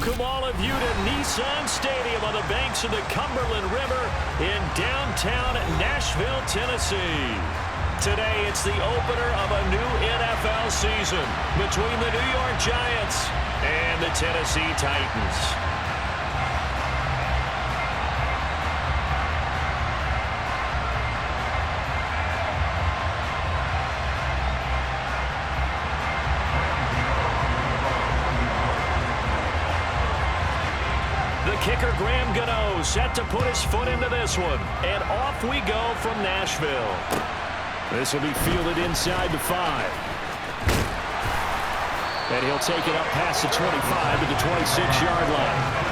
welcome all of you to Nissan Stadium on the banks of the Cumberland River in downtown Nashville, Tennessee. Today, it's the opener of a new NFL season between the New York Giants and the Tennessee Titans. Kicker Graham Gano set to put his foot into this one. And off we go from Nashville. This will be fielded inside the 5. And he'll take it up past the 25 to the 26-yard line.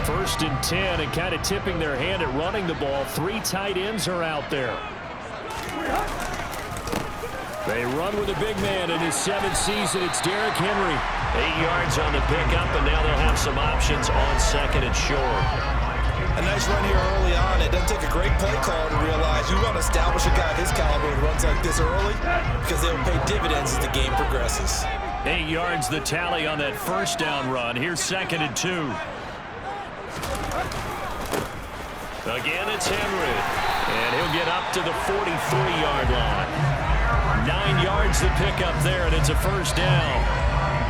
First and 10, and kind of tipping their hand at running the ball. 3 tight ends are out there. They run with a big man in his 7th season. It's Derrick Henry. 8 yards on the pickup, and now they'll have some options on second and short. A nice run here early on. It doesn't take a great play call to realize you want to establish a guy of his caliber who runs like this early because they'll pay dividends as the game progresses. 8 yards the tally on that first down run. Here's second and 2. Again, it's Henry, and he'll get up to the 43-yard line. 9 yards to pick up there, and it's a first down.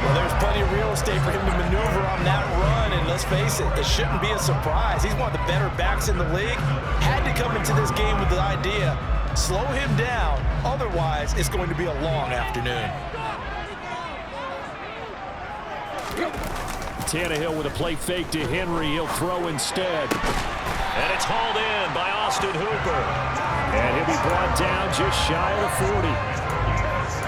Well, there's plenty of real estate for him to maneuver on that run, and let's face it, it shouldn't be a surprise. He's one of the better backs in the league. Had to come into this game with the idea, slow him down, otherwise it's going to be a long afternoon. Tannehill with a play fake to Henry. He'll throw instead. And it's hauled in by Austin Hooper. And he'll be brought down just shy of the 40.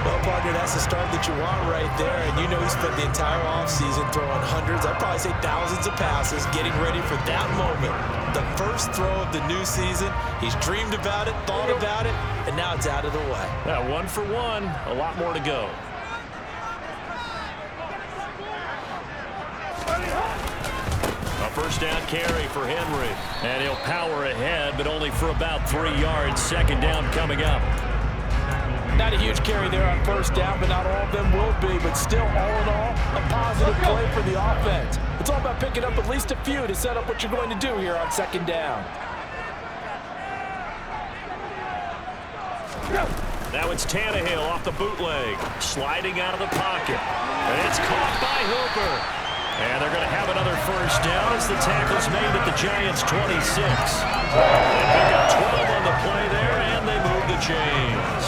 Well, partner, that's the start that you want right there. And you know he spent the entire offseason throwing hundreds, I'd probably say thousands of passes, getting ready for that moment. The first throw of the new season. He's dreamed about it, thought about it, and now it's out of the way. Yeah, 1 for 1. A lot more to go. First down carry for Henry. And he'll power ahead, but only for about 3 yards. Second down coming up. Not a huge carry there on first down, but not all of them will be. But still, all in all, a positive play for the offense. It's all about picking up at least a few to set up what you're going to do here on second down. Now it's Tannehill off the bootleg. Sliding out of the pocket. And it's caught by Hooper. And they're going to have another first down as the tackle's made at the Giants' 26. They pick up 12 on the play there, and they move the chains.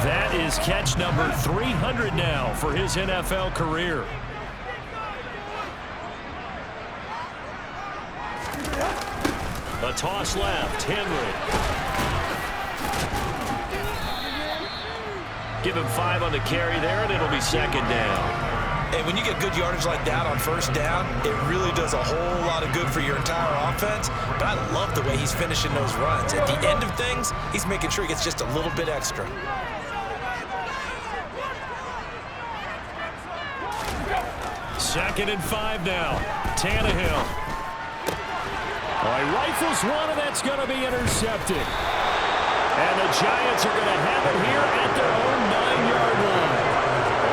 That is catch number 300 now for his NFL career. A toss left, Henry. Give him 5 on the carry there, and it'll be second down. And when you get good yardage like that on first down, it really does a whole lot of good for your entire offense. But I love the way he's finishing those runs. At the end of things, he's making sure he gets just a little bit extra. Second and 5 now. Tannehill. He rifles one, and that's going to be intercepted. And the Giants are going to have it here at their own 9-yard line.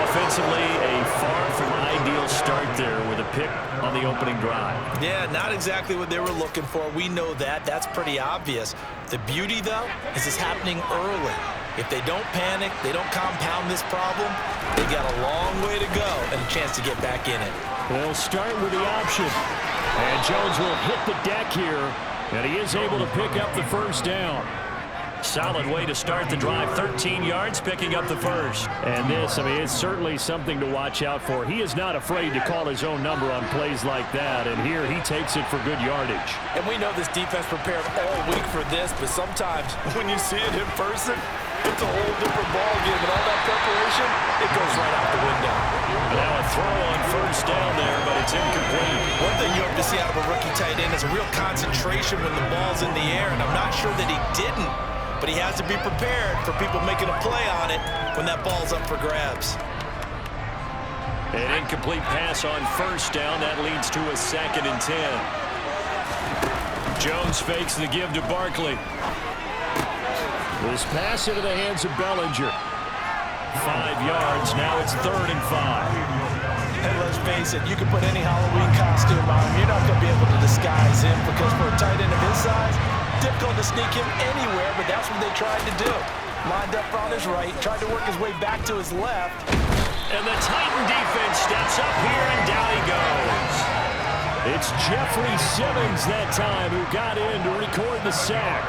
Offensively, a far from ideal start there with a pick on the opening drive. Yeah, not exactly what they were looking for. We know that. That's pretty obvious. The beauty, though, is it's happening early. If they don't panic, they don't compound this problem, they got a long way to go and a chance to get back in it. They'll start with the option. And Jones will hit the deck here, and he is able to pick up the first down. Solid way to start the drive. 13 yards, picking up the first. And this, I mean, it's certainly something to watch out for. He is not afraid to call his own number on plays like that, and here he takes it for good yardage. And we know this defense prepared all week for this, but sometimes when you see it in person, it's a whole different ballgame, and all that preparation, it goes right out the window. Now a throw on first down there, but it's incomplete. One thing you hope to see out of a rookie tight end is a real concentration when the ball's in the air, and I'm not sure that he didn't. But he has to be prepared for people making a play on it when that ball's up for grabs. An incomplete pass on first down. That leads to a 2nd and 10. Jones fakes the give to Barkley. This pass into the hands of Bellinger. 5 yards. Now it's 3rd and 5. And let's face it, you can put any Halloween costume on him. You're not going to be able to disguise him because for a tight end of his size, difficult to sneak him anywhere, but that's what they tried to do. Lined up on his right, tried to work his way back to his left. And the Titan defense steps up here, and down he goes. It's Jeffrey Simmons that time who got in to record the sack.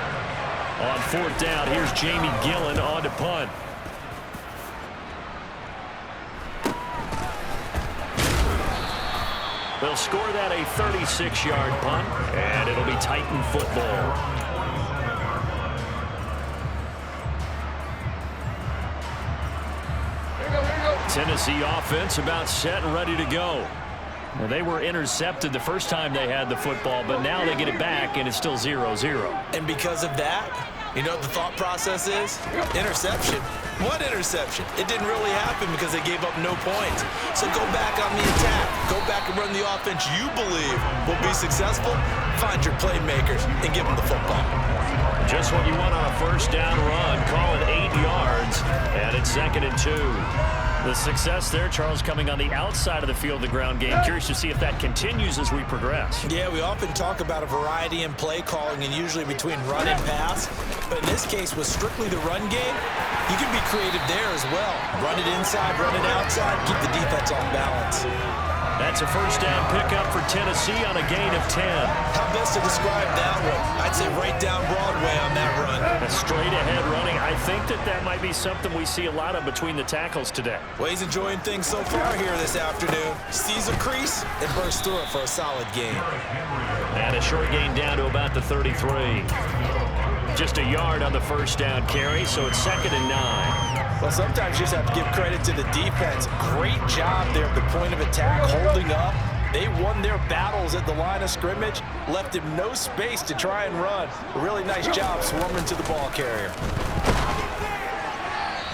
On 4th down, here's Jamie Gillen on to punt. They'll score that a 36-yard punt, and it'll be Titan football. Tennessee offense about set and ready to go. Well, they were intercepted the first time they had the football, but now they get it back, and it's still 0-0. And because of that, you know what the thought process is? Interception. What interception? It didn't really happen because they gave up no points. So go back on the attack. Go back and run the offense you believe will be successful. Find your playmakers and give them the football. Just what you want on a 1st down run. Call it 8 yards, and it's 2nd and 2. The success there, Charles, coming on the outside of the field, the ground game. Curious to see if that continues as we progress. Yeah, we often talk about a variety in play calling and usually between run and pass. But in this case, with strictly the run game, you can be creative there as well. Run it inside, run it outside, keep the defense off balance. That's a 1st down pickup for Tennessee on a gain of 10. How best to describe that one? I'd say right down Broadway on that run. A straight ahead running. I think that might be something we see a lot of between the tackles today. Well, he's enjoying things so far here this afternoon. Sees a crease and bursts through it for a solid gain. And a short gain down to about the 33. Just a yard on the 1st down carry, so it's 2nd and 9. Well, sometimes you just have to give credit to the defense. Great job there at the point of attack, holding up. They won their battles at the line of scrimmage, left him no space to try and run. A really nice job swarming to the ball carrier.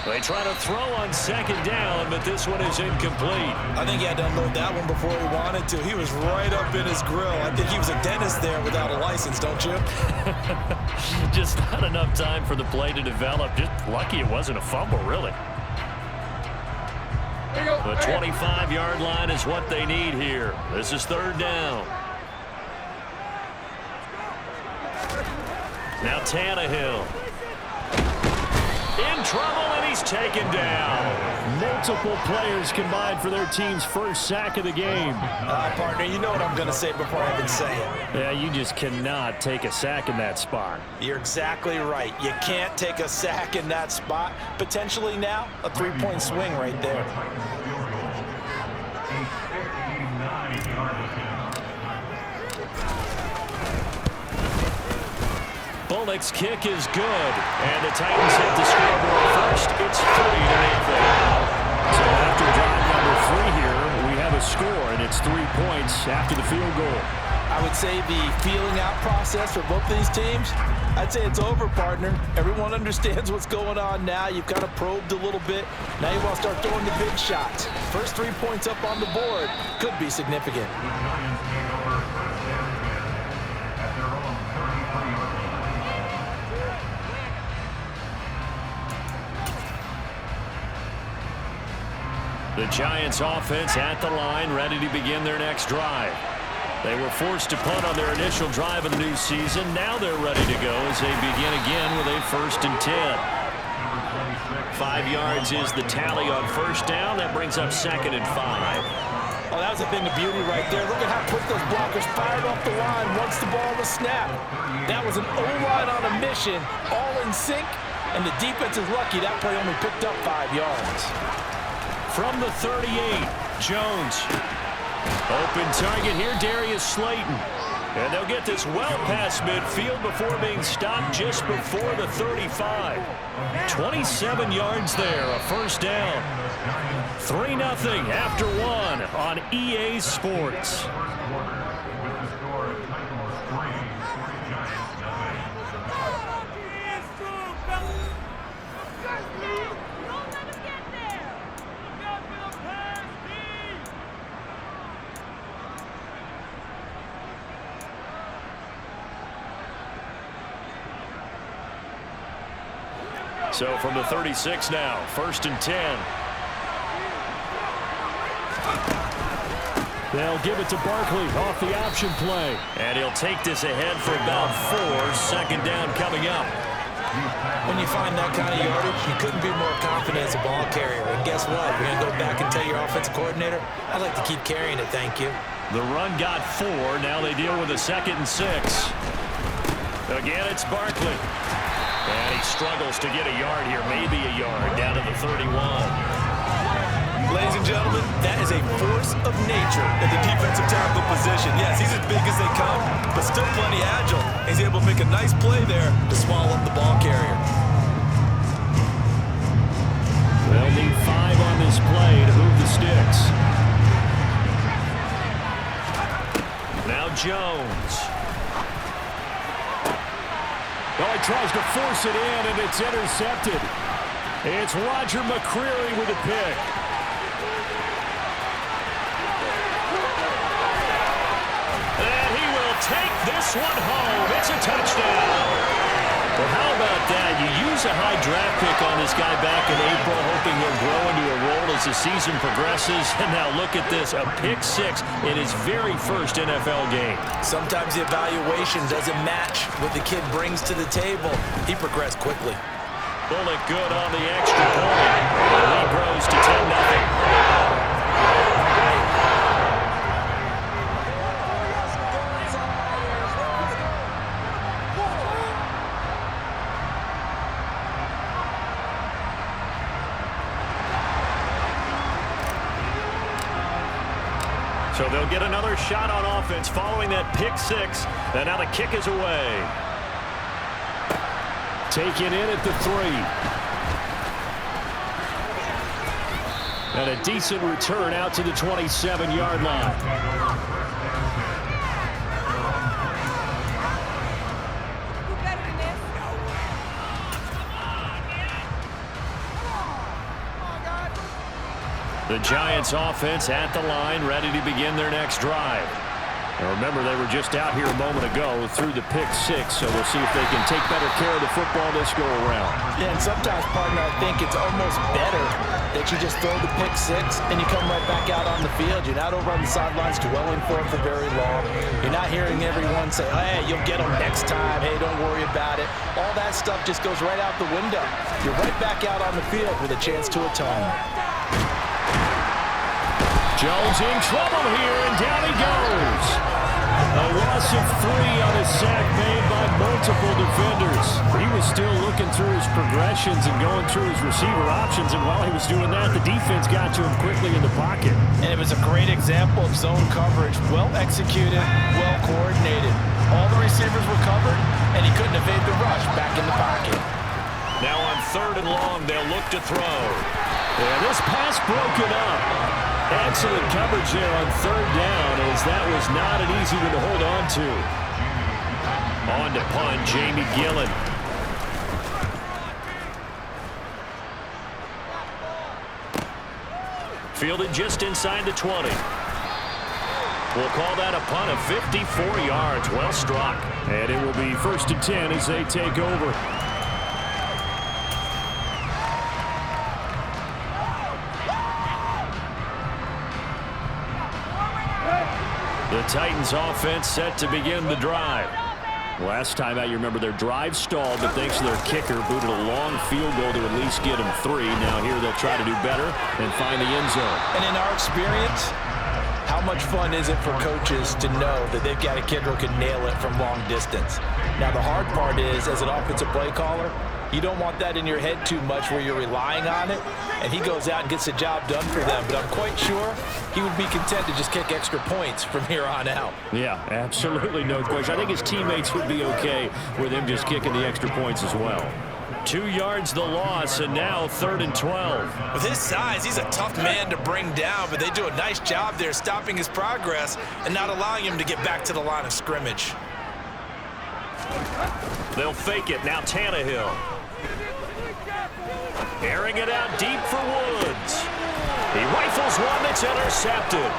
They try to throw on 2nd down, but this one is incomplete. I think he had to unload that one before he wanted to. He was right up in his grill. I think he was a dentist there without a license, don't you? Just not enough time for the play to develop. Just lucky it wasn't a fumble, really. The 25-yard line is what they need here. This is 3rd down. Now Tannehill. In trouble, and he's taken down. Multiple players combined for their team's 1st sack of the game. Partner, you know what I'm going to say before I even say it. Yeah, you just cannot take a sack in that spot. You're exactly right. You can't take a sack in that spot. Potentially now, a 3-point swing right there. Bullock's kick is good, and the Titans hit the scoreboard first. It's 3-0. So after drive number 3 here, we have a score, and it's 3 points after the field goal. I would say the feeling out process for both these teams, I'd say it's over, partner. Everyone understands what's going on now. You've kind of probed a little bit. Now you want to start throwing the big shots. First 3 points up on the board could be significant. The Giants offense at the line, ready to begin their next drive. They were forced to punt on their initial drive of the new season. Now they're ready to go as they begin again with a 1st and 10. 5 yards is the tally on 1st down. That brings up 2nd and 5. Oh, that was a thing of beauty right there. Look at how quick those blockers fired off the line once the ball was snapped. That was an O-line on a mission, all in sync, and the defense is lucky that play only picked up 5 yards. From the 38, Jones. Open target here, Darius Slayton. And they'll get this well past midfield before being stopped just before the 35. 27 yards there, a 1st down. 3-0 after 1 on EA Sports. So from the 36 now, 1st and 10. They'll give it to Barkley off the option play. And he'll take this ahead for about 4. 2nd down coming up. When you find that kind of yardage, you couldn't be more confident as a ball carrier. And guess what? You're going to go back and tell your offensive coordinator, I'd like to keep carrying it, thank you. The run got 4. Now they deal with a 2nd and 6. Again, it's Barkley. And he struggles to get a yard here, maybe a yard, down to the 31. Ladies and gentlemen, that is a force of nature in the defensive tackle position. Yes, he's as big as they come, but still plenty agile. He's able to make a nice play there to swallow up the ball carrier. They'll need 5 on this play to move the sticks. Now Jones. Oh, he tries to force it in, and it's intercepted. It's Roger McCreary with a pick. And he will take this one home. It's a touchdown. Well, how about that? You use a high draft pick on this guy back in April, hoping he'll grow into a role as the season progresses. And now look at this, a pick 6 in his very first NFL game. Sometimes the evaluation doesn't match what the kid brings to the table. He progressed quickly. Bullet good on the extra point. The lead grows to 10-0. So they'll get another shot on offense following that pick 6. And now the kick is away. Taken in at the 3. And a decent return out to the 27-yard line. The Giants offense at the line, ready to begin their next drive. And remember, they were just out here a moment ago through the pick 6, so we'll see if they can take better care of the football this go around. Yeah, and sometimes, partner, I think it's almost better that you just throw the pick 6 and you come right back out on the field. You're not over on the sidelines dwelling for it for very long. You're not hearing everyone say, hey, you'll get them next time. Hey, don't worry about it. All that stuff just goes right out the window. You're right back out on the field with a chance to atone. Jones in trouble here, and down he goes. A loss of 3 on a sack made by multiple defenders. He was still looking through his progressions and going through his receiver options, and while he was doing that, the defense got to him quickly in the pocket. And it was a great example of zone coverage. Well executed, well coordinated. All the receivers were covered, and he couldn't evade the rush back in the pocket. Now on 3rd and long, they'll look to throw. And this pass broken up. Excellent coverage there on 3rd down, as that was not an easy one to hold on to. On to punt, Jamie Gillen. Fielded just inside the 20. We'll call that a punt of 54 yards. Well struck. And it will be 1st and 10 as they take over. The Titans offense set to begin the drive. Last time out, you remember their drive stalled, but thanks to their kicker, booted a long field goal to at least get them 3. Now here they'll try to do better and find the end zone. And in our experience, how much fun is it for coaches to know that they've got a kid who can nail it from long distance? Now the hard part is, as an offensive play caller, you don't want that in your head too much where you're relying on it, and he goes out and gets the job done for them. But I'm quite sure he would be content to just kick extra points from here on out. Yeah, absolutely no question. I think his teammates would be okay with him just kicking the extra points as well. 2 yards the loss, and now 3rd and 12. With his size, he's a tough man to bring down, but they do a nice job there stopping his progress and not allowing him to get back to the line of scrimmage. They'll fake it. Now Tannehill. Airing it out deep for Woods. He rifles one that's intercepted.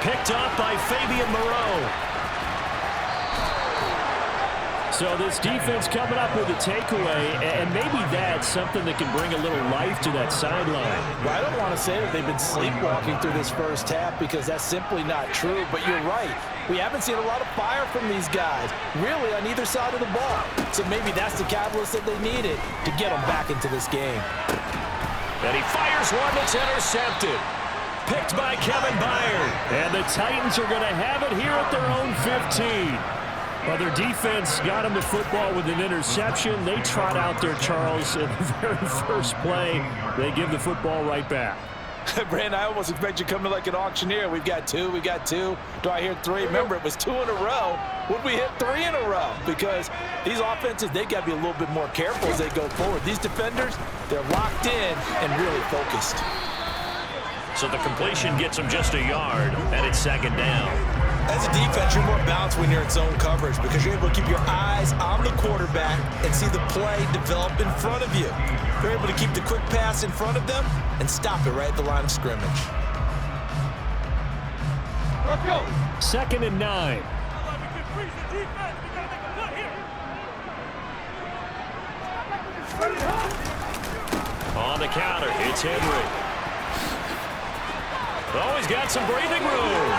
Picked up by Fabian Moreau. So this defense coming up with a takeaway, and maybe that's something that can bring a little life to that sideline. Well, I don't want to say that they've been sleepwalking through this first half because that's simply not true, but you're right. We haven't seen a lot of fire from these guys, really, on either side of the ball. So maybe that's the catalyst that they needed to get them back into this game. And he fires one that's intercepted. Picked by Kevin Byard. And the Titans are going to have it here at their own 15. Well, their defense got him the football with an interception. They trot out there, Charles, in the very first play. They give the football right back. Brandon, I almost expect you to come to like an auctioneer. We've got two. Do I hear three? Remember, it was 2 in a row. Would we hit 3 in a row? Because these offenses, they got to be a little bit more careful as they go forward. These defenders, they're locked in and really focused. So the completion gets them just a yard, and it's second down. As a defense, you're more balanced when you're in zone coverage because you're able to keep your eyes on the quarterback and see the play develop in front of you. You're able to keep the quick pass in front of them and stop it right at the line of scrimmage. Let's go. 2nd and 9. On the counter, it's Henry. Oh, he's got some breathing room.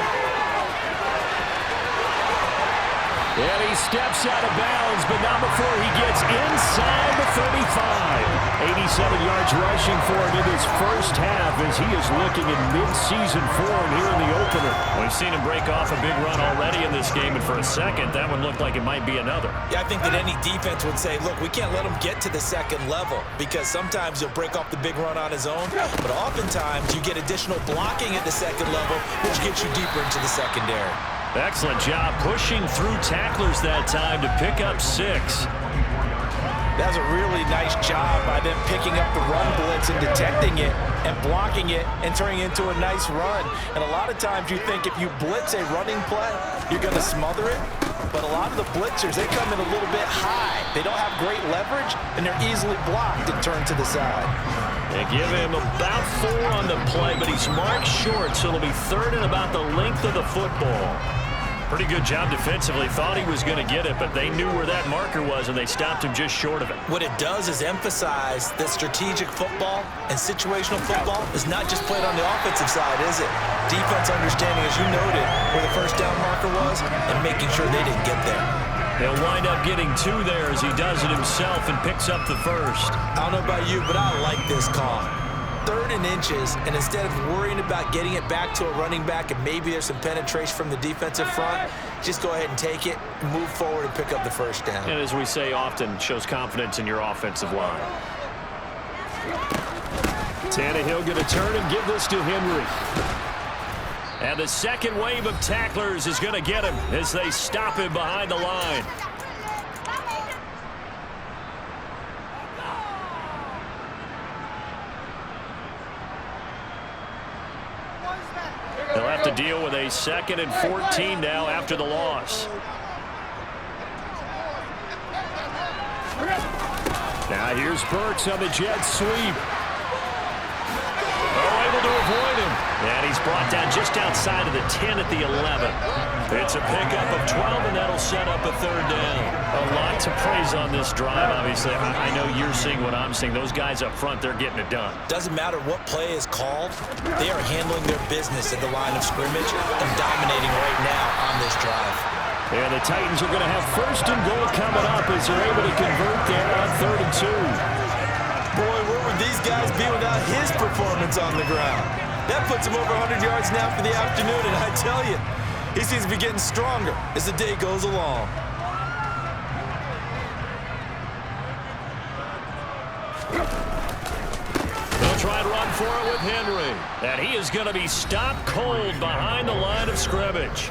And he steps out of bounds, but not before he gets inside the 35. 87 yards rushing for him in his first half as he is looking in mid-season form here in the opener. We've seen him break off a big run already in this game, and for a second, that one looked like it might be another. Yeah, I think that any defense would say, look, we can't let him get to the second level because sometimes he'll break off the big run on his own, but oftentimes you get additional blocking at the second level, which gets you deeper into the secondary. Excellent job pushing through tacklers that time to pick up 6. That was a really nice job by them picking up the run blitz and detecting it and blocking it and turning it into a nice run. And a lot of times you think if you blitz a running play, you're going to smother it. But a lot of the blitzers, they come in a little bit high. They don't have great leverage, and they're easily blocked and turned to the side. They give him about 4 on the play, but he's marked short, so it'll be 3rd and about the length of the football. Pretty good job defensively. Thought he was going to get it, but they knew where that marker was, and they stopped him just short of it. What it does is emphasize that strategic football and situational football is not just played on the offensive side, is it? Defense understanding, as you noted, where the first down marker was and making sure they didn't get there. He'll wind up getting 2 there as he does it himself and picks up the first. I don't know about you, but I like this call. 3rd and inches, and instead of worrying about getting it back to a running back and maybe there's some penetration from the defensive front, just go ahead and take it, move forward, and pick up the first down. And as we say often, shows confidence in your offensive line. Tannehill going to turn and give this to Henry. And the second wave of tacklers is going to get him as they stop him behind the line. They'll have to deal with a 2nd and 14 now after the loss. Now here's Burks on the jet sweep. Oh, able to avoid him. And he's brought down just outside of the 10 at the 11. It's a pickup of 12, and that'll set up a 3rd down. A lot to praise on this drive, obviously. I know you're seeing what I'm seeing. Those guys up front, they're getting it done. Doesn't matter what play is called. They are handling their business at the line of scrimmage and dominating right now on this drive. And the Titans are going to have 1st and goal coming up as they're able to convert there on 3rd and 2. Boy, where would these guys be without his performance on the ground? That puts him over 100 yards now for the afternoon, and I tell you, he seems to be getting stronger as the day goes along. They'll try and run for it with Henry. And he is going to be stopped cold behind the line of scrimmage.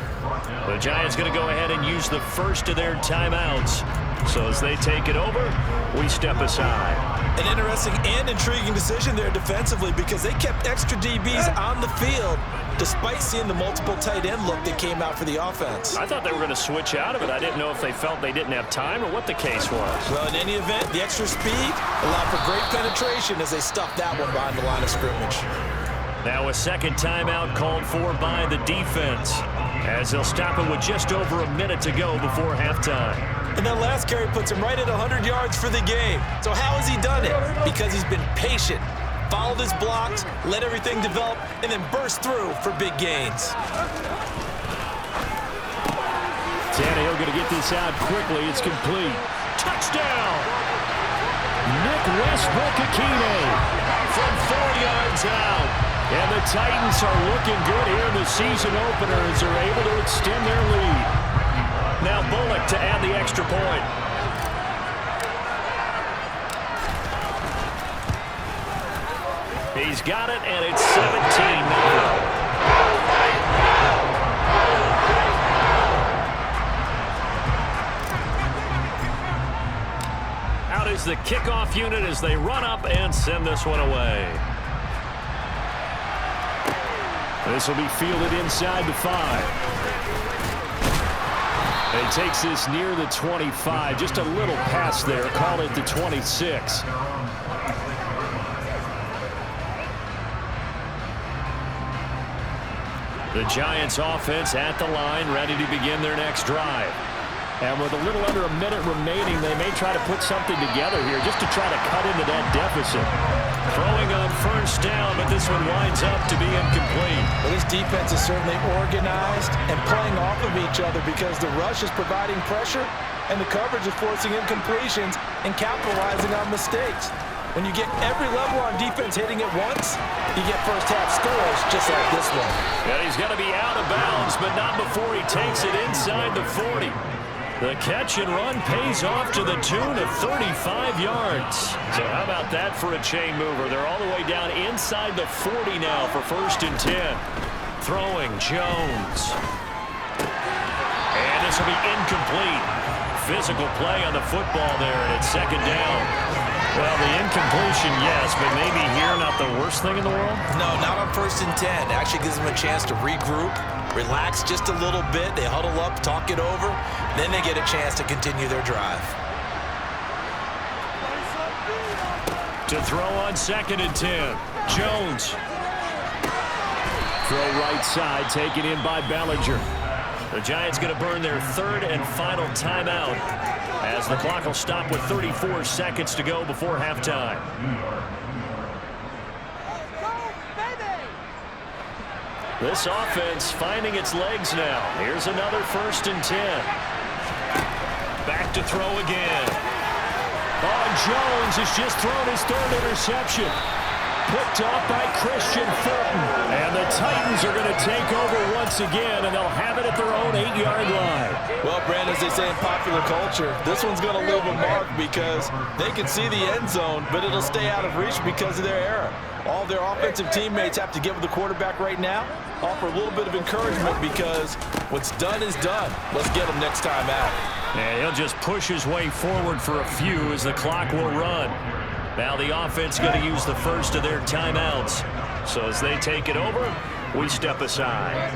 The Giants going to go ahead and use the first of their timeouts. So as they take it over, we step aside. An interesting and intriguing decision there defensively because they kept extra DBs on the field despite seeing the multiple tight end look that came out for the offense. I thought they were going to switch out of it. I didn't know if they felt they didn't have time or what the case was. Well, in any event, the extra speed allowed for great penetration as they stuffed that one behind the line of scrimmage. Now a 2nd timeout called for by the defense as they'll stop it with just over a minute to go before halftime. And that last carry puts him right at 100 yards for the game. So how has he done it? Because he's been patient, followed his blocks, let everything develop, and then burst through for big gains. Tannehill going to get this out quickly. It's complete. Touchdown! Nick Westbrook-Akine from 4 yards out. And the Titans are looking good here in the season opener as they're able to extend their lead. Now Bullock to add the extra point. He's got it, and it's 17-0. Out is the kickoff unit as they run up and send this one away. This will be fielded inside the 5. He takes this near the 25. Just a little pass there. Call it the 26. The Giants offense at the line, ready to begin their next drive. And with a little under a minute remaining, they may try to put something together here just to try to cut into that deficit. Throwing on first down, but this one winds up to be incomplete. Well, this defense is certainly organized and playing off of each other because the rush is providing pressure and the coverage is forcing incompletions and capitalizing on mistakes. When you get every level on defense hitting at once, you get first-half scores just like this one. And he's going to be out of bounds, but not before he takes it inside the 40. The catch and run pays off to the tune of 35 yards. So how about that for a chain mover? They're all the way down inside the 40 now for 1st and 10. Throwing Jones. And this will be incomplete. Physical play on the football there, and it's 2nd down. Well, the incompletion, yes, but maybe here not the worst thing in the world? No, not on 1st and 10. It actually gives them a chance to regroup, relax just a little bit. They huddle up, talk it over. Then they get a chance to continue their drive. To throw on 2nd and 10. Jones. Throw right side, taken in by Bellinger. The Giants going to burn their 3rd and final timeout as the clock will stop with 34 seconds to go before halftime. This offense finding its legs now. Here's another 1st and 10. Back to throw again. Oh, Jones has just thrown his 3rd interception. Picked off by Christian Fulton. And the Titans are going to take over once again, and they'll have it at their own 8-yard line. Well, Brandon, as they say in popular culture, this one's going to leave a mark because they can see the end zone, but it'll stay out of reach because of their error. All their offensive teammates have to get with the quarterback right now, offer a little bit of encouragement because what's done is done. Let's get him next time out. And he'll just push his way forward for a few as the clock will run. Now the offense going to use the first of their timeouts. So as they take it over, we step aside.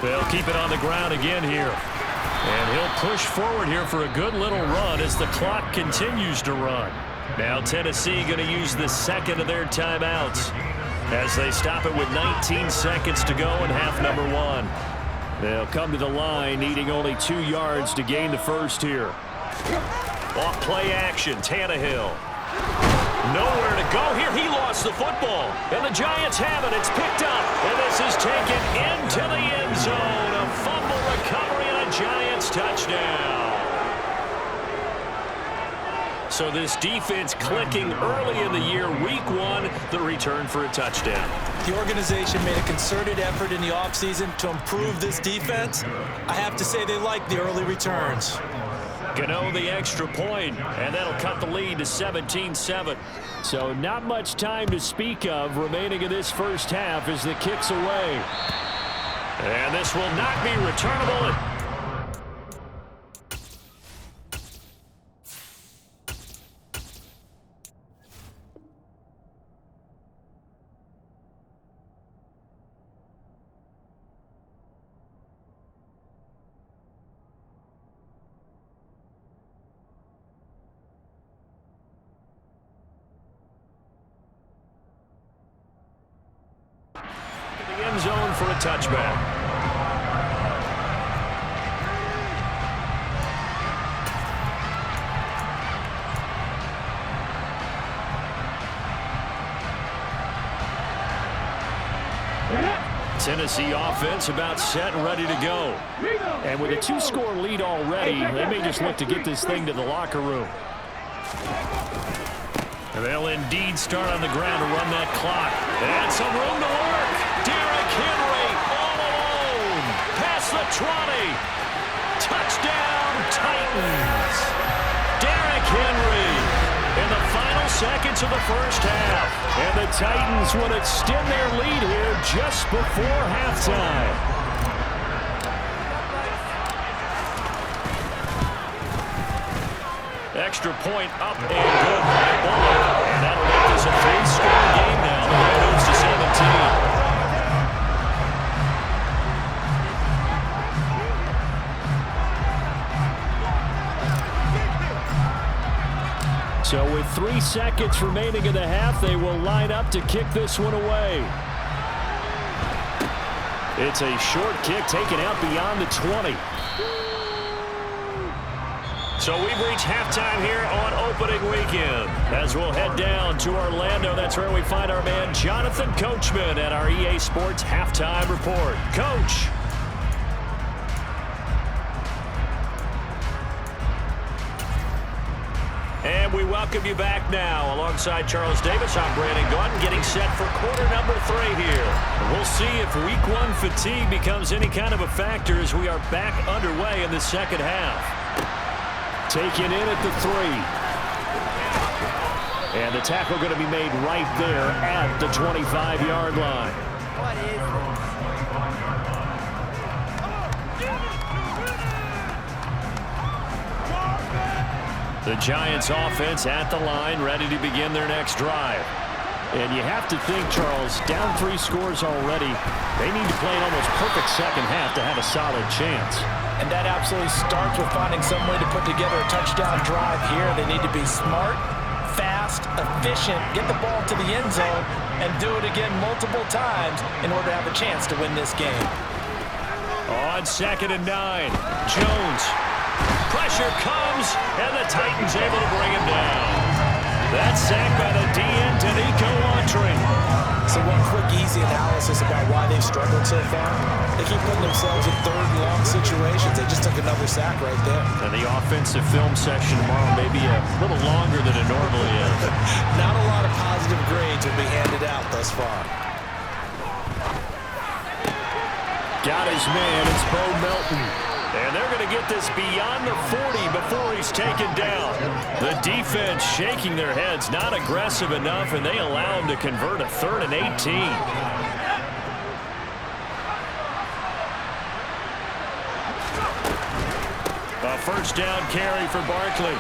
They'll keep it on the ground again here. And he'll push forward here for a good little run as the clock continues to run. Now Tennessee going to use the 2nd of their timeouts as they stop it with 19 seconds to go in half number 1. They'll come to the line needing only 2 yards to gain the first here. Off play action, Tannehill. Nowhere to go here. He lost the football. And the Giants have it. It's picked up. And this is taken into the end zone. A fumble recovery and a Giants touchdown. So this defense clicking early in the year, week 1, the return for a touchdown. The organization made a concerted effort in the offseason to improve this defense. I have to say they like the early returns. Gano the extra point, and that'll cut the lead to 17-7. So not much time to speak of remaining in this first half as the kick's away. And this will not be returnable. Zone for a touchback. Tennessee offense about set and ready to go. And with a 2-score lead already, they may just look to get this thing to the locker room. They'll indeed start on the ground to run that clock. And some room to work. Derrick Henry all alone. Past the 20. Touchdown, Titans. Derrick Henry in the final seconds of the first half. And the Titans would extend their lead here just before halftime. Extra point up and good by Bullock. And that'll make this a 3-score game now. The way moves to 17. So with 3 seconds remaining in the half, they will line up to kick this one away. It's a short kick taken out beyond the 20. So we've reached halftime here on opening weekend. As we'll head down to Orlando, that's where we find our man Jonathan Coachman at our EA Sports Halftime Report. Coach. And we welcome you back now. Alongside Charles Davis, I'm Brandon Gordon, getting set for quarter number 3 here. We'll see if week 1 fatigue becomes any kind of a factor as we are back underway in the second half. Taken in at the 3. And the tackle going to be made right there at the 25-yard line. What is it? The Giants offense at the line, ready to begin their next drive. And you have to think, Charles, down 3 scores already. They need to play an almost perfect second half to have a solid chance. And that absolutely starts with finding some way to put together a touchdown drive here. They need to be smart, fast, efficient, get the ball to the end zone, and do it again multiple times in order to have a chance to win this game. On 2nd and 9, Jones. Pressure comes, and the Titans able to bring him down. That's sacked by the DN, Danico Autry. So one quick, easy analysis about why they've struggled so far. They keep putting themselves in 3rd and long situations. They just took another sack right there. And the offensive film session tomorrow may be a little longer than it normally is. Not a lot of positive grades will be handed out thus far. Got his man. It's Bo Melton. And they're going to get this beyond the 40 before he's taken down. The defense shaking their heads, not aggressive enough, and they allow him to convert a 3rd and 18. A first down carry for Barkley.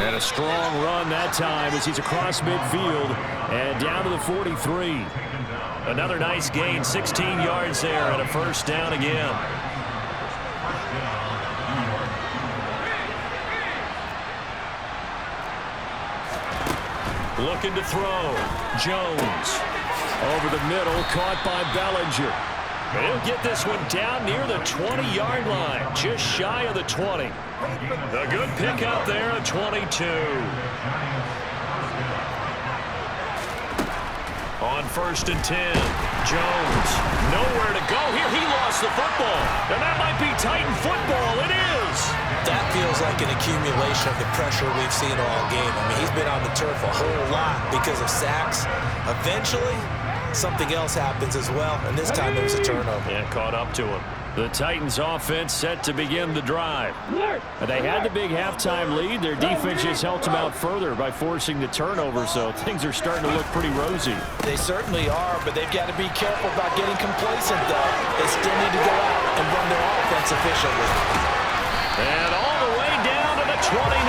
And a strong run that time as he's across midfield and down to the 43. Another nice gain, 16 yards there, and a first down again. Looking to throw. Jones. Over the middle, caught by Bellinger. He'll get this one down near the 20-yard line, just shy of the 20. A good pickup there at 22. On 1st and 10, Jones, nowhere to go here. He lost the football, and that might be Titan football. It is. That feels like an accumulation of the pressure we've seen all game. I mean, he's been on the turf a whole lot because of sacks. Eventually, something else happens as well, and this time it was a turnover. Yeah, caught up to him. The Titans offense set to begin the drive. They had the big halftime lead. Their defense just helped them out further by forcing the turnover, so things are starting to look pretty rosy. They certainly are, but they've got to be careful about getting complacent, though. They still need to go out and run their offense efficiently. And all the way down to the 29.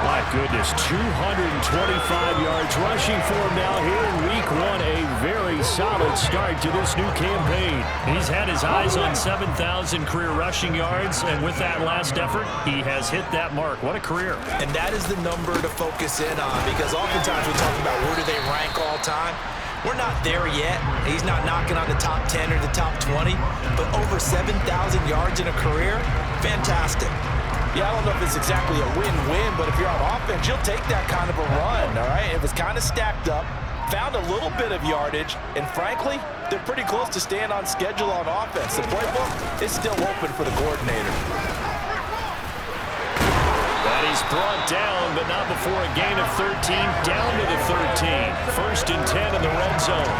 My goodness, 225 yards rushing for him now here in week 1. A very solid start to this new campaign. He's had his eyes on 7,000 career rushing yards, and with that last effort, he has hit that mark. What a career. And that is the number to focus in on, because oftentimes we talk about where do they rank all time. We're not there yet. He's not knocking on the top 10 or the top 20, but over 7,000 yards in a career, fantastic. Yeah, I don't know if it's exactly a win-win, but if you're on offense, you'll take that kind of a run, all right? It was kind of stacked up. found a little bit of yardage, and frankly, they're pretty close to staying on schedule on offense. The playbook is still open for the coordinator. And he's brought down, but not before a gain of 13, down to the 13. 1st and 10 in the red zone.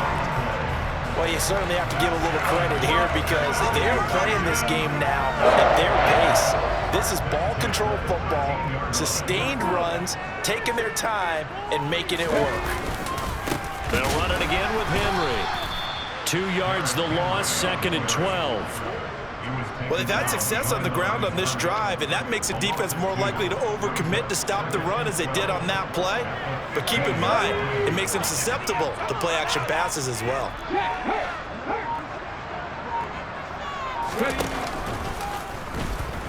Well, you certainly have to give a little credit here because they're playing this game now at their pace. This is ball control football, sustained runs, taking their time, and making it work. They'll run it again with Henry. 2 yards the loss, 2nd and 12. Well, they've had success on the ground on this drive, and that makes the defense more likely to overcommit to stop the run as they did on that play. But keep in mind, it makes them susceptible to play-action passes as well.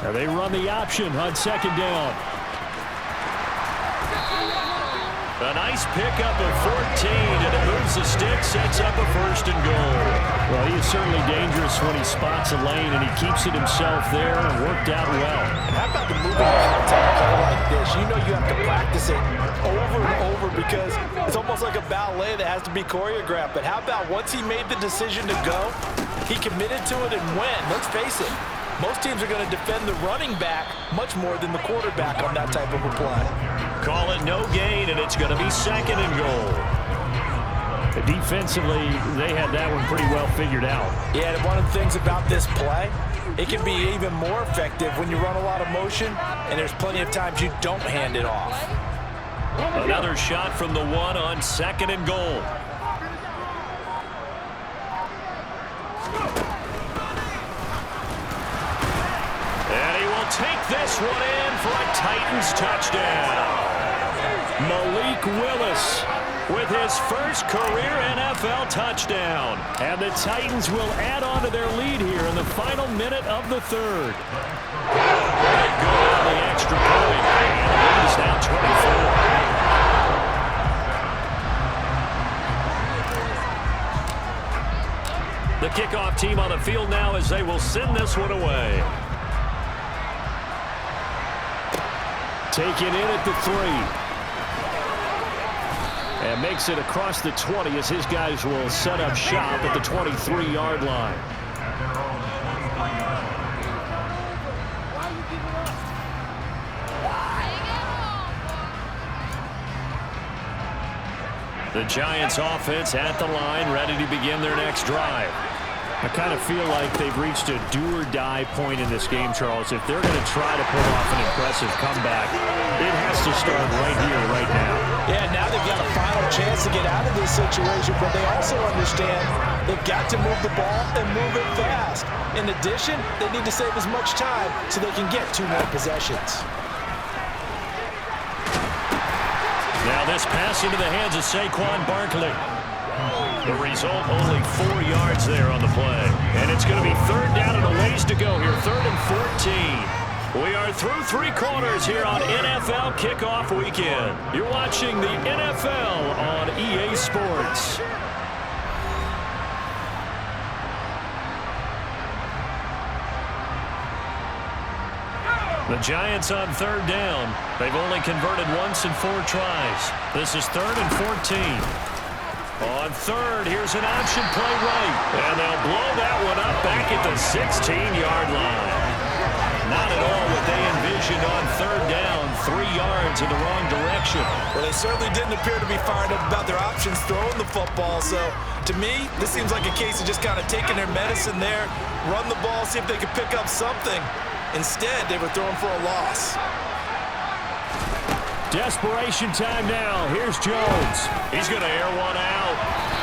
Now they run the option on 2nd down. A nice pickup of 14, and it moves the stick, sets up a 1st and goal. Well, he is certainly dangerous when he spots a lane, and he keeps it himself there and worked out well. And how about the moving contact play like this? You know you have to practice it over and over because it's almost like a ballet that has to be choreographed. But how about once he made the decision to go, he committed to it and went. Let's face it, most teams are going to defend the running back much more than the quarterback on that type of a play. Call it no gain, and it's going to be 2nd and goal. Defensively, they had that one pretty well figured out. Yeah, and one of the things about this play, it can be even more effective when you run a lot of motion, and there's plenty of times you don't hand it off. Another shot from the 1 on 2nd and goal. And he will take this one in for a Titans touchdown. Malik Willis with his first career NFL touchdown. And the Titans will add on to their lead here in the final minute of the 3rd. They go on the extra point, and the lead is now 24. The kickoff team on the field now as they will send this one away. Taken in at the 3. And makes it across the 20 as his guys will set up shop at the 23-yard line. The Giants offense at the line, ready to begin their next drive. I kind of feel like they've reached a do-or-die point in this game, Charles. If they're going to try to pull off an impressive comeback, it has to start right here, right now. Yeah, now they've got a final chance to get out of this situation, but they also understand they've got to move the ball and move it fast. In addition, they need to save as much time so they can get 2 more possessions. Now this pass into the hands of Saquon Barkley. The result, only 4 yards there on the play. And it's going to be 3rd down and a ways to go here. 3rd and 14. We are through 3 quarters here on NFL Kickoff Weekend. You're watching the NFL on EA Sports. The Giants on 3rd down. They've only converted once in 4 tries. This is 3rd and 14. On 3rd, here's an option play right. And they'll blow that one up back at the 16-yard line. Not at all what they envisioned on 3rd down. 3 yards in the wrong direction. Well, they certainly didn't appear to be fired up about their options throwing the football. So, to me, this seems like a case of just kind of taking their medicine there, run the ball, see if they could pick up something. Instead, they were throwing for a loss. Desperation time now. Here's Jones. He's going to air one out.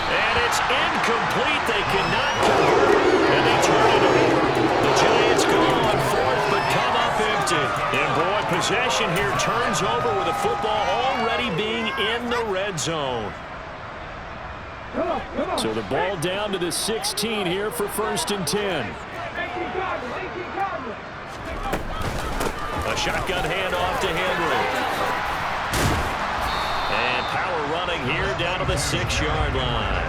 And it's incomplete. They cannot convert. And they turn it over. The Giants go on 4th, but come up empty. And boy, possession here turns over with the football already being in the red zone. So the ball down to the 16 here for 1st and 10. A shotgun handoff to Henry. And power running here down to the 6-yard line.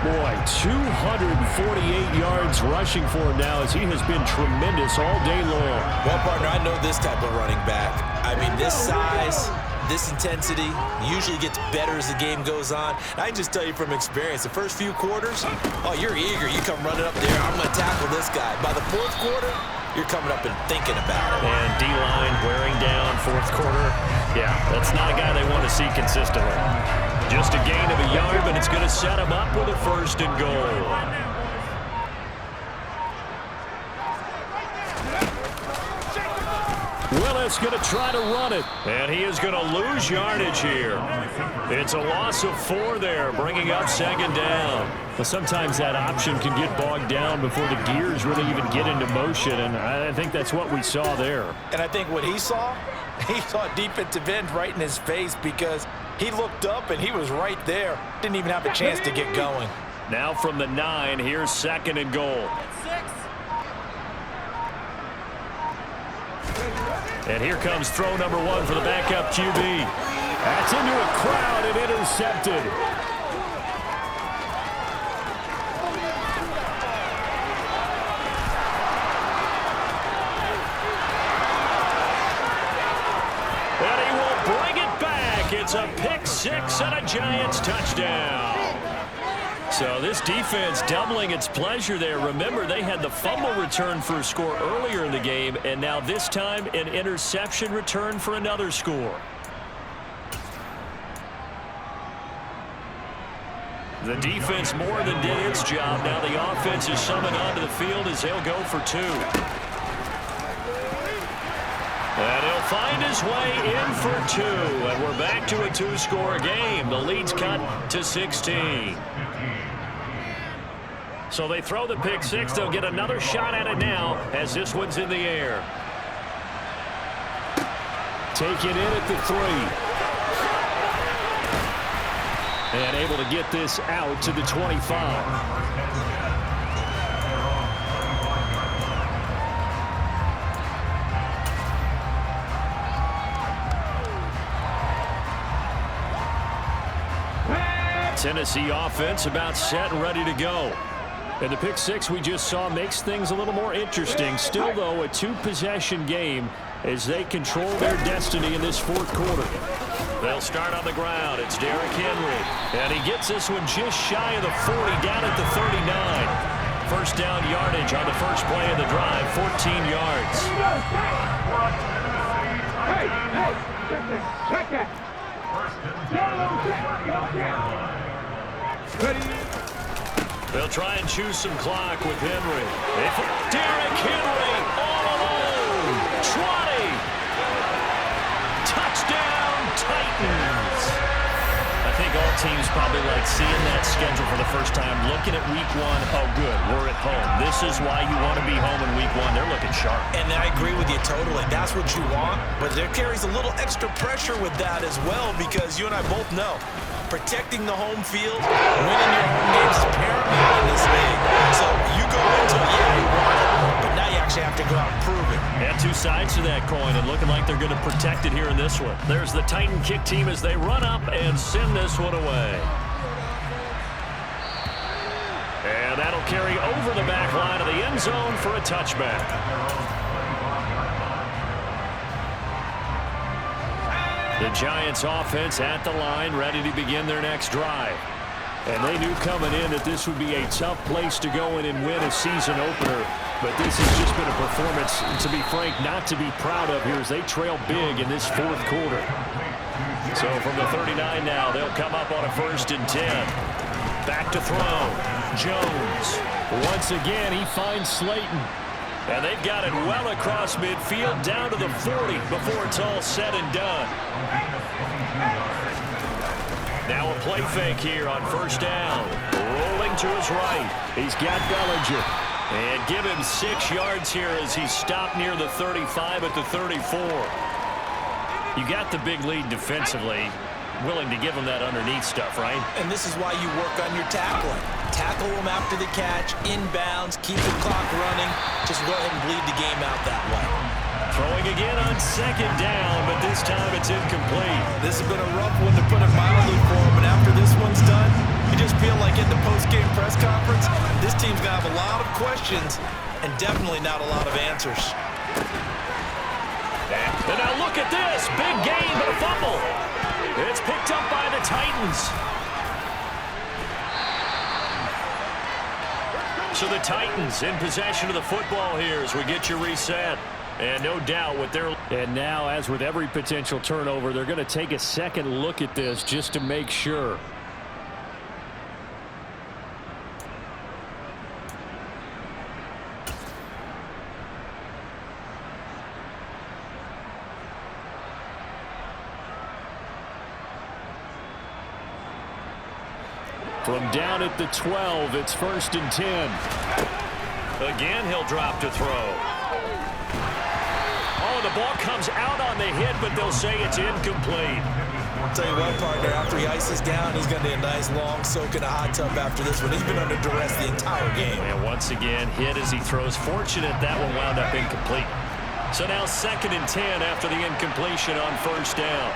Boy, 248 yards rushing for him now as he has been tremendous all day long. Well, partner, I know this type of running back. I mean, this size, This intensity usually gets better as the game goes on. I can just tell you from experience, the first few quarters, oh, you're eager. You come running up there, I'm going to tackle this guy. By the fourth quarter, you're coming up and thinking about it. And D-line wearing down fourth quarter. Yeah, that's not a guy they want to see consistently. Just a gain of a yard, but it's going to set him up with a 1st and goal. Willis going to try to run it, and he is going to lose yardage here. It's a loss of 4 there, bringing up 2nd down. Well, sometimes that option can get bogged down before the gears really even get into motion, and I think that's what we saw there. And I think what he saw defensive end right in his face because he looked up and he was right there. Didn't even have a chance to get going. Now from the 9, here's 2nd and goal. And here comes throw number 1 for the backup QB. That's into a crowd and intercepted. And he will bring it back. It's a pick 6 and a Giants touchdown. So this defense doubling its pleasure there. Remember, they had the fumble return for a score earlier in the game, and now this time an interception return for another score. The defense more than did its job. Now the offense is summoned onto the field as they'll go for 2. And he'll find his way in for 2. And we're back to a 2-score game. The lead's cut to 16. So they throw the pick 6. They'll get another shot at it now as this one's in the air. Taken in at the 3. And able to get this out to the 25. Tennessee offense about set and ready to go. And the pick 6 we just saw makes things a little more interesting. Still, though, a 2-possession game as they control their destiny in this 4th quarter. They'll start on the ground. It's Derrick Henry. And he gets this one just shy of the 40, down at the 39. First down yardage on the first play of the drive, 14 yards. They'll try and choose some clock with Henry. Derrick Henry all alone. 20. Touchdown, Titans. I think all teams probably like seeing that schedule for the first time, looking at week 1. Oh, good, we're at home. This is why you want to be home in week 1. They're looking sharp. And I agree with you totally. That's what you want. But there carries a little extra pressure with that as well because you and I both know protecting the home field, winning your home games is paramount in this league. So you go into it, yeah, you want it, but now you actually have to go out and prove it. And 2 sides to that coin, and looking like they're going to protect it here in this one. There's the Titan kick team as they run up and send this one away. And that'll carry over the back line of the end zone for a touchback. The Giants offense at the line, ready to begin their next drive. And they knew coming in that this would be a tough place to go in and win a season opener. But this has just been a performance, to be frank, not to be proud of here as they trail big in this 4th quarter. So from the 39 now, they'll come up on a 1st and 10. Back to throw. Jones. Once again, he finds Slayton. And they've got it well across midfield, down to the 40 before it's all said and done. Now a play fake here on 1st down. Rolling to his right. He's got Bellinger. And give him 6 yards here as he's stopped near the 35 at the 34. You got the big lead defensively. Willing to give him that underneath stuff, right? And this is why you work on your tackling. Tackle them after the catch, inbounds, keep the clock running. Just go ahead and bleed the game out that way. Throwing again on 2nd down, but this time it's incomplete. This has been a rough one to put it mildly for him, but after this one's done, you just feel like in the post-game press conference, this team's going to have a lot of questions and definitely not a lot of answers. And now look at this. Big gain, but a fumble. It's picked up by the Titans. So the Titans in possession of the football here as we get you reset. And no doubt what they're... And now, as with every potential turnover, they're going to take a second look at this just to make sure. From down at the 12, it's 1st and 10. Again, he'll drop to throw. Oh, the ball comes out on the hit, but they'll say it's incomplete. I'll tell you what, partner, after he ices down, he's going to need a nice long soak in a hot tub after this one. He's been under duress the entire game. And once again, hit as he throws. Fortunate that one wound up incomplete. So now 2nd and 10 after the incompletion on 1st down.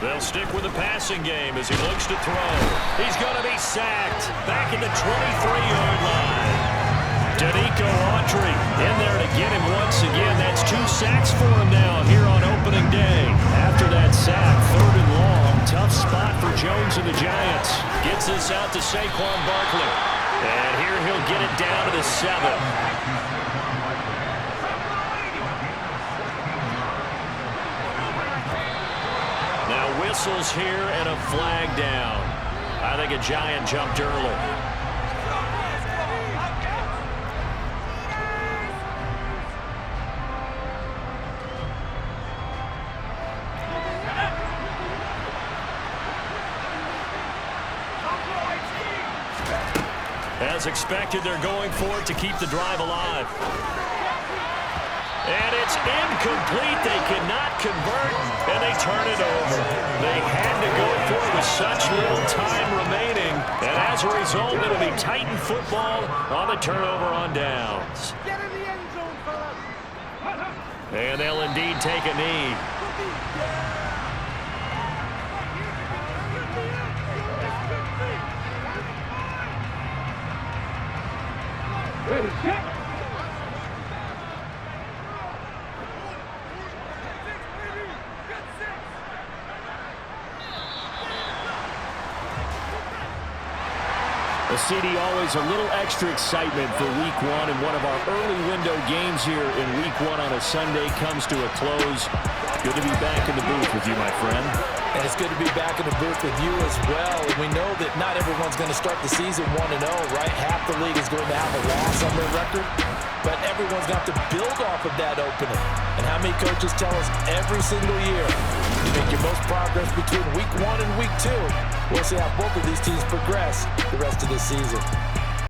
They'll stick with the passing game as he looks to throw. He's going to be sacked back at the 23-yard line. Danico Autry in there to get him once again. That's 2 sacks for him now here on opening day. After that sack, 3rd and long. Tough spot for Jones and the Giants. Gets this out to Saquon Barkley. And here he'll get it down to the 7. Whistles here and a flag down. I think a Giant jumped early. As expected, they're going for it to keep the drive alive. And it's incomplete. They cannot convert, and they turn it over. They had to go for it with such little time remaining. And as a result, it'll be Titan football on the turnover on downs. Get in the end zone, fellas. And they'll indeed take a knee. CD, always a little extra excitement for Week 1, and one of our early window games here in Week 1 on a Sunday comes to a close. Good to be back in the booth with you, my friend. And it's good to be back in the booth with you as well. And we know that not everyone's going to start the season 1-0, right? Half the league is going to have a loss on their record. But everyone's got to build off of that opening. And how many coaches tell us every single year, you make your most progress between Week 1 and Week 2. We'll see how both of these teams progress the rest of this season.